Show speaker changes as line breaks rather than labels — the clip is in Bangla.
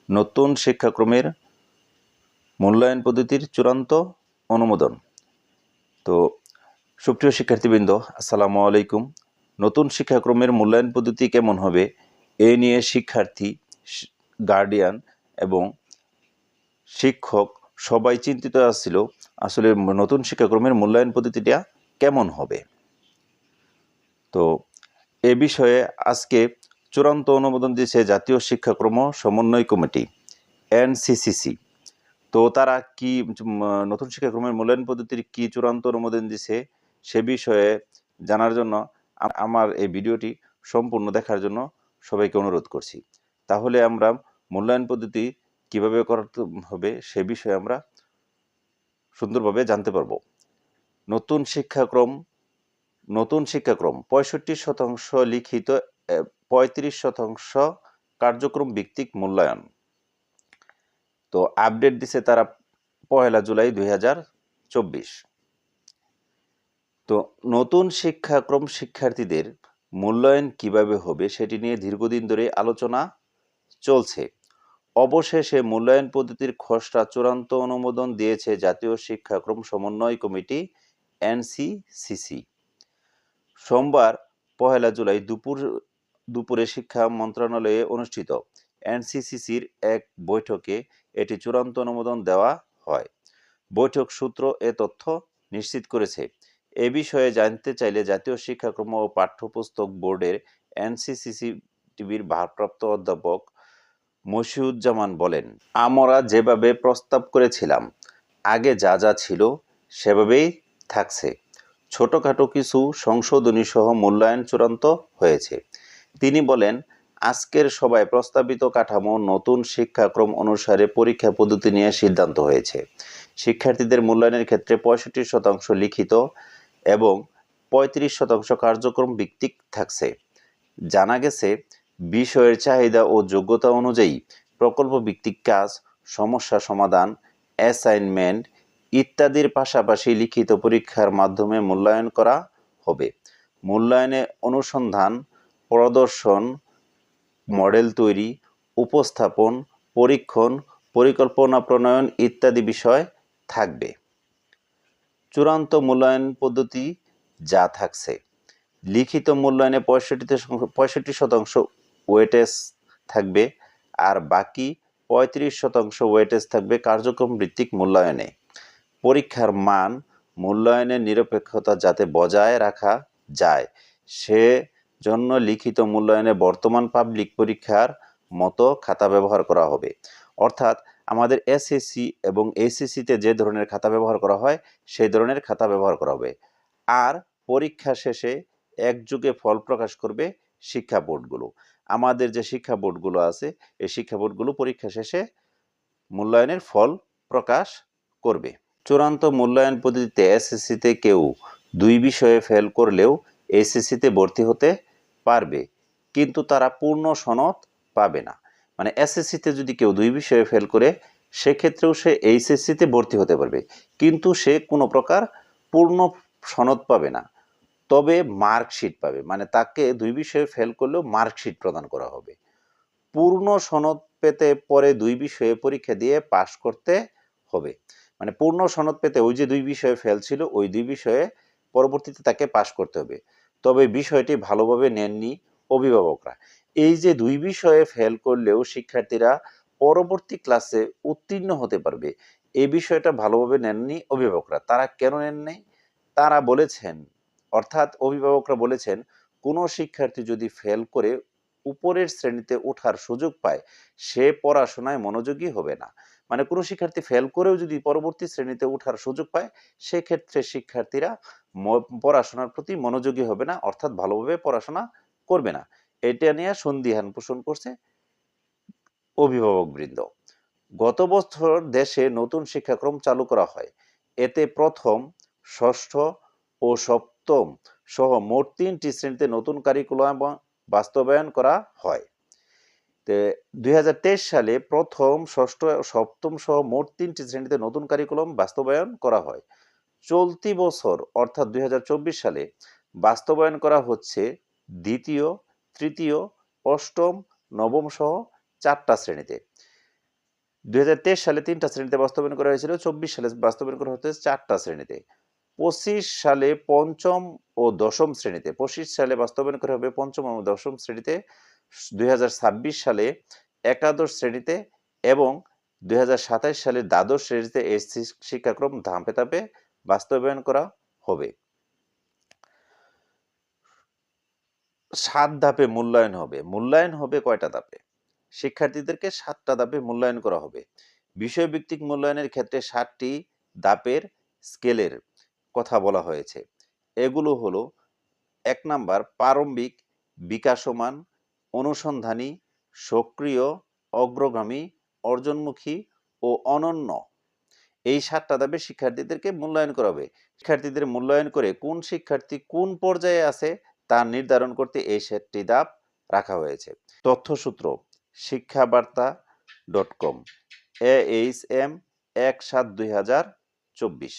নতুন শিক্ষাক্রমের মূল্যায়ন পদ্ধতির চূড়ান্ত অনুমোদন। তো সুপ্রিয় শিক্ষার্থীবৃন্দ, আসসালামু আলাইকুম। নতুন শিক্ষাক্রমের মূল্যায়ন পদ্ধতি কেমন হবে এ নিয়ে শিক্ষার্থী, গার্ডিয়ান এবং শিক্ষক সবাই চিন্তিত ছিল। আসলে নতুন শিক্ষাক্রমের মূল্যায়ন পদ্ধতিটা কেমন হবে। তো এ বিষয়ে আজকে চূড়ান্ত অনুমোদন দিয়েছে জাতীয় শিক্ষাক্রম সমন্বয় কমিটি NCCC। তো তারা কি নতুন শিক্ষাক্রমের মূল্যায়ন পদ্ধতির কি চূড়ান্ত অনুমোদন দিছে সে বিষয়ে জানার জন্য আমার এই ভিডিওটি সম্পূর্ণ দেখার জন্য সবাইকে অনুরোধ করছি। তাহলে আমরা মূল্যায়ন পদ্ধতি কিভাবে করতে হবে সে বিষয়ে আমরা সুন্দরভাবে জানতে পারবো। নতুন শিক্ষাক্রম 65% লিখিত, 35% কার্যক্রম ভিত্তিক মূল্যায়ন। তো আপডেট দিছে তারা 1 জুলাই 2024। তো নতুন শিক্ষাক্রম শিক্ষার্থীদের মূল্যায়ন কিভাবে হবে সেটি নিয়ে দীর্ঘদিন ধরে আলোচনা চলছে। অবশেষে মূল্যায়ন পদ্ধতির খসড়া চূড়ান্ত অনুমোদন দিয়েছে জাতীয় শিক্ষাক্রম সমন্বয় কমিটি NCCC। সোমবার 1 জুলাই দুপুরে শিক্ষা মন্ত্রণালয়ে অনুষ্ঠিত NCCCর এক বৈঠকে এটি চূড়ান্ত অনুমোদন দেওয়া হয়। বৈঠক সূত্র এ তথ্য নিশ্চিত করেছে। এ বিষয়ে জানতে চাইলে জাতীয় শিক্ষাক্রম ও পাঠ্যপুস্তক বোর্ডের NCCC টিভির ভারপ্রাপ্ত অধ্যাপক মশিউজ্জামান বলেন, আমরা যেভাবে প্রস্তাব করেছিলাম আগে যা যা ছিল সেভাবেই থাকছে। ছোটখাটো কিছু সংশোধনী সহ মূল্যায়ন চূড়ান্ত হয়েছে। তিনি বলেন, আজকের সভায় প্রস্তাবিত কাঠামো নতুন শিক্ষাক্রম অনুসারে পরীক্ষা পদ্ধতি নিয়ে সিদ্ধান্ত হয়েছে। শিক্ষার্থীদের মূল্যায়নের ক্ষেত্রে 65% লিখিত এবং 35% কার্যক্রম ভিত্তিক থাকছে। জানা গেছে, বিষয়ের চাহিদা ও যোগ্যতা অনুযায়ী প্রকল্প ভিত্তিক কাজ, সমস্যা সমাধান, অ্যাসাইনমেন্ট ইত্যাদির পাশাপাশি লিখিত পরীক্ষার মাধ্যমে মূল্যায়ন করা হবে। মূল্যায়নে অনুসন্ধান, প্রদর্শন, মডেল তৈরি, উপস্থাপন, পরীক্ষণ, পরিকল্পনা প্রণয়ন ইত্যাদি বিষয় থাকবে। চূড়ান্ত মূল্যায়ন পদ্ধতি যা থাকছে, লিখিত মূল্যায়নে 65% ওয়েটেজ থাকবে আর বাকি 35% ওয়েটেজ থাকবে কার্যক্রম ভিত্তিক মূল্যায়নে। পরীক্ষার মান, মূল্যায়নের নিরপেক্ষতা যাতে বজায় রাখা যায় সে জন্য লিখিত মূল্যায়নে বর্তমান পাবলিক পরীক্ষার মতো খাতা ব্যবহার করা হবে। অর্থাৎ আমাদের SSC এবং ACCতে যে ধরনের খাতা ব্যবহার করা হয় সেই ধরনের খাতা ব্যবহার করা হবে। আর পরীক্ষা শেষে একযোগে ফল প্রকাশ করবে শিক্ষা বোর্ডগুলো। আমাদের যে শিক্ষা বোর্ডগুলো আছে এই শিক্ষা বোর্ডগুলো পরীক্ষা শেষে মূল্যায়নের ফল প্রকাশ করবে। চূড়ান্ত মূল্যায়ন পদ্ধতিতে SSCতে কেউ 2 বিষয়ে ফেল করলেও ACCতে ভর্তি হতে পারবে, কিন্তু তারা পূর্ণ সনদ পাবে না। মানে SSCতে যদি কেউ 2 বিষয়ে ফেল করে সেক্ষেত্রেও সে HSCতে ভর্তি হতে পারবে, কিন্তু সে কোনো প্রকার পূর্ণ সনদ পাবে না, তবে মার্কশিট পাবে। মানে তাকে 2 বিষয়ে ফেল করলেও মার্কশিট প্রদান করা হবে। পূর্ণ সনদ পেতে পরে 2 বিষয়ে পরীক্ষা দিয়ে পাশ করতে হবে। মানে পূর্ণ সনদ পেতে ওই যে 2 বিষয়ে ফেল ছিল ওই 2 বিষয়ে পরবর্তীতে তাকে পাশ করতে হবে। তবে বিষয়টি ভালোভাবে নেননি অভিভাবকরা। এই যে 2 বিষয়ে ফেল করলেও শিক্ষার্থীরা পরবর্তী ক্লাসে উত্তীর্ণ হতে পারবে, এই বিষয়টা ভালোভাবে নেননি অভিভাবকরা। তারা কেন নেন নাই? তারা বলেছেন, অর্থাৎ অভিভাবকরা বলেছেন, কোনো শিক্ষার্থী যদি ফেল করে উপরের শ্রেণীতে ওঠার সুযোগ পায় সে পড়াশোনায় মনোযোগী হবে না। মানে কোনো শিক্ষার্থী ফেল করেও যদি পরবর্তী শ্রেণীতে ওঠার সুযোগ পায় সেক্ষেত্রে শিক্ষার্থীরা পড়াশোনার প্রতি মনোযোগী হবে না, অর্থাৎ ভালোভাবে পড়াশোনা করবে না। এটা নিয়ে সন্দিহান পোষণ করছে অভিভাবকবৃন্দ। গত বছর দেশে নতুন শিক্ষাক্রম চালু করা হয়। এতে প্রথম, ষষ্ঠ ও সপ্তম সহ মোট 3টি শ্রেণীতে নতুন কারিকুলাম বাস্তবায়ন করা হয়। 2023 সালে প্রথম, ষষ্ঠ ও সপ্তম সহ মোট 3টি শ্রেণীতে নতুন কারিকুলাম বাস্তবায়ন করা হয়। চলতি বছর অর্থাৎ 2024 সালে বাস্তবায়ন করা হচ্ছে দ্বিতীয়, তৃতীয়, অষ্টম, নবম সহ 4টা শ্রেণীতে। 2023 সালে 3টা শ্রেণীতে বাস্তবায়ন করা হয়েছিল, 24 সালে বাস্তবায়ন করা হতে 4টা শ্রেণীতে, 25 সালে পঞ্চম ও দশম শ্রেণীতে, 25 সালে বাস্তবায়ন করা হবে পঞ্চম ও দশম শ্রেণীতে, 2026 সালে একাদশ শ্রেণীতে এবং 2027 সালে দ্বাদশ শ্রেণীতে এই শিক্ষাক্রম ধাপে ধাপে বাস্তবায়ন করা হবে। 7 ধাপে মূল্যায়ন হবে। মূল্যায়ন হবে কয়টা ধাপে? শিক্ষার্থীদেরকে 7টা ধাপে মূল্যায়ন করা হবে। বিষয়ভিত্তিক মূল্যায়নের ক্ষেত্রে 7টি ধাপের স্কেলের কথা বলা হয়েছে। এগুলো হলো: 1 নাম্বার প্রারম্ভিক, বিকাশমান, অনুসন্ধানী, সক্রিয়, অগ্রগামী, অর্জনমুখী ও অনন্য। এই 7টা ধাপে শিক্ষার্থীদেরকে মূল্যায়ন করা হবে। শিক্ষার্থীদের মূল্যায়ন করে কোন শিক্ষার্থী কোন পর্যায়ে আছে তা নির্ধারণ করতে এই 7টি ধাপ রাখা হয়েছে। তথ্যসূত্র: শিক্ষাবার্তা.com, AHM 1/7/2024।